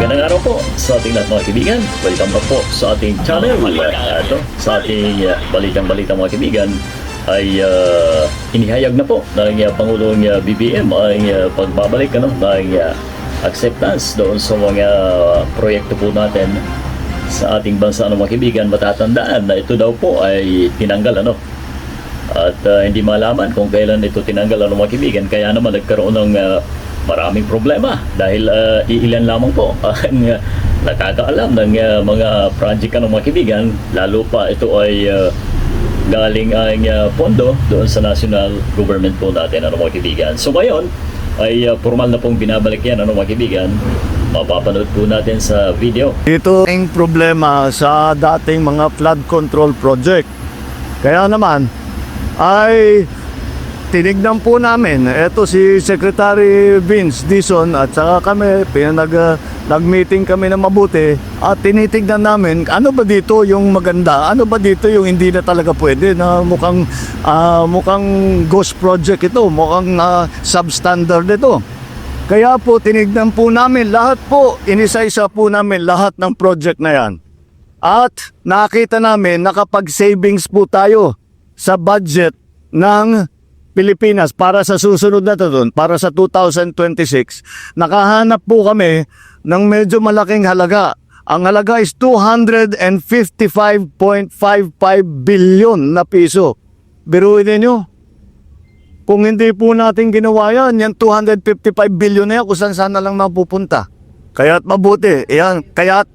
Magandang araw po sa ating lahat mga kaibigan. Welcome back po sa ating channel. Ito, sa ating balitang-balita mga kaibigan ay inihayag na po ng Pangulong BBM ang pagbabalik ng acceptance doon sa mga proyekto po natin sa ating bansa mga kaibigan. Matatandaan na ito daw po ay tinanggal at hindi malaman kung kailan ito tinanggal mga kaibigan, kaya naman nagkaroon ng maraming problema dahil iilan lamang po ang nakakaalam ng mga project mga kaibigan, lalo pa ito ay galing ang pondo doon sa national government po natin mga kaibigan. So ngayon ay formal na pong binabalik yan mga kaibigan. Mapapanood po natin sa video. Ito ang problema sa dating mga flood control project. Kaya naman ay tinignan po namin, eto si Secretary Vince Dizon at saka kami, nag-meeting kami na mabuti at tinitignan namin, ano ba dito yung maganda, ano ba dito yung hindi na talaga pwede, na mukhang ghost project ito, mukhang substandard ito. Kaya po tinignan po namin lahat po, inisa-isa po namin lahat ng project na yan. At nakita namin nakapag-savings po tayo sa budget ng Pilipinas para sa susunod na taon, para sa 2026, nakahanap po kami ng medyo malaking halaga. Ang halaga is 255.55 billion na piso. Biruin ninyo, kung hindi po natin ginawa yan, yung 255 billion na yan, kung saan na lang mapupunta. Kaya't mabuti, yan, kaya't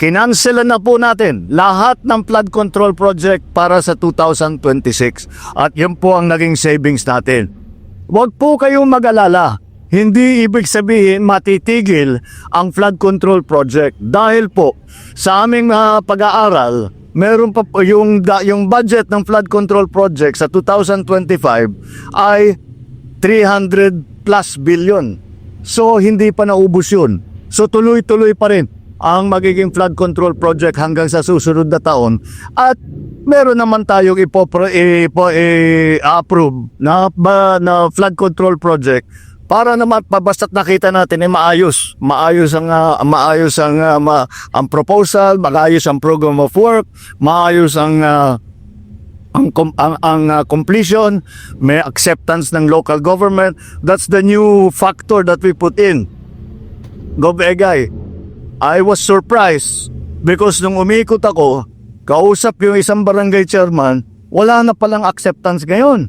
kinanselan na po natin lahat ng flood control project para sa 2026. At yun po ang naging savings natin. Huwag po kayong mag-alala. Hindi ibig sabihin matitigil ang flood control project. Dahil po sa aming pag-aaral, meron pa po yung budget ng flood control project sa 2025 ay 300 plus billion. So hindi pa naubos yun. So tuloy-tuloy pa rin ang magiging flood control project hanggang sa susunod na taon, at meron naman tayong i-approve na flood control project para naman basta't nakita natin ay maayos ang proposal, maayos ang program of work, maayos ang completion, may acceptance ng local government. That's the new factor that we put in. Gov. Egay, I was surprised because nung umikot ako, kausap yung isang barangay chairman, wala na palang acceptance ngayon.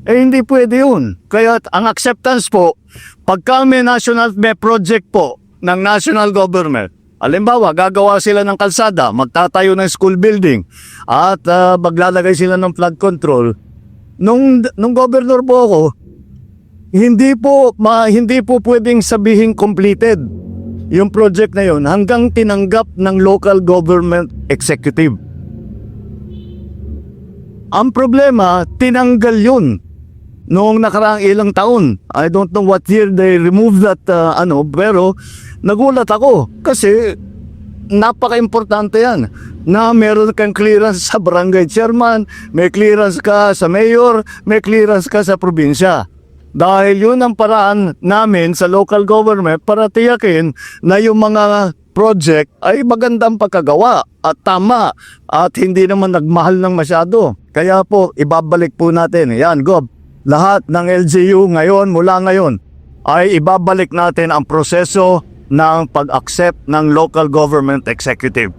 Eh hindi pwede yun. Kaya ang acceptance po, pagka may project po ng national government, halimbawa gagawa sila ng kalsada, magtatayo ng school building, at maglalagay sila ng flood control, nung governor po ako, hindi po pwedeng sabihin completed yung project na yun hanggang tinanggap ng local government executive. Ang problema, tinanggal yun noong nakaraang ilang taon. I don't know what year they removed that pero nagulat ako kasi napaka-importante yan na meron kang clearance sa barangay chairman, may clearance ka sa mayor, may clearance ka sa probinsya. Dahil yun ang paraan namin sa local government para tiyakin na yung mga project ay magandang pagkagawa at tama at hindi naman nagmahal ng masyado. Kaya po, ibabalik po natin. Yan, Gob. Lahat ng LGU ngayon, mula ngayon, ay ibabalik natin ang proseso ng pag-accept ng local government executive.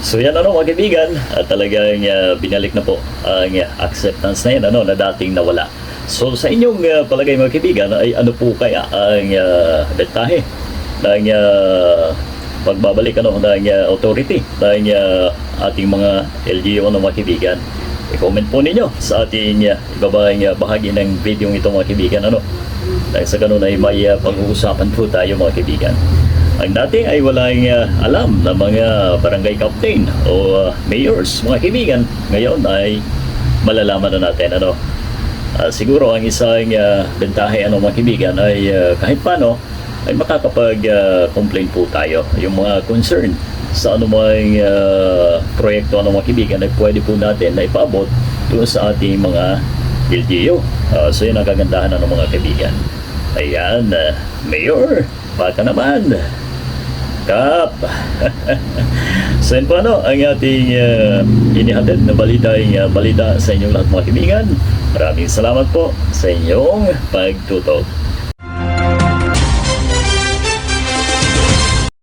So yan mga kaibigan, at talagang binalik na po ang acceptance na yan na dating nawala. So sa inyong palagay mga kaibigan ay ano po kaya ang detahe ng pagbabalik ng authority ng ating mga LGU mga kaibigan? I-comment po ninyo sa ating ibabang bahagi ng video ito mga kaibigan. Dahil sa ganun ay may pag-uusapan po tayo mga kaibigan. Ang dating ay walang alam ng mga barangay captain o mayors mga kaibigan. Ngayon ay malalaman na natin siguro ang isang bentahe mga kaibigan ay kahit paano ay makakapag-complain po tayo. Yung mga concern sa anumang proyekto mga kaibigan ay pwede po natin na ipaabot doon sa ating mga LGU. So yun ang kagandahan mga kaibigan. Ayan, Mayor, baka naman Kap. So yun po ano, ang ating inihatid na balita sa inyong lahat mga kaibigan. Maraming salamat po sa inyong pagtutok.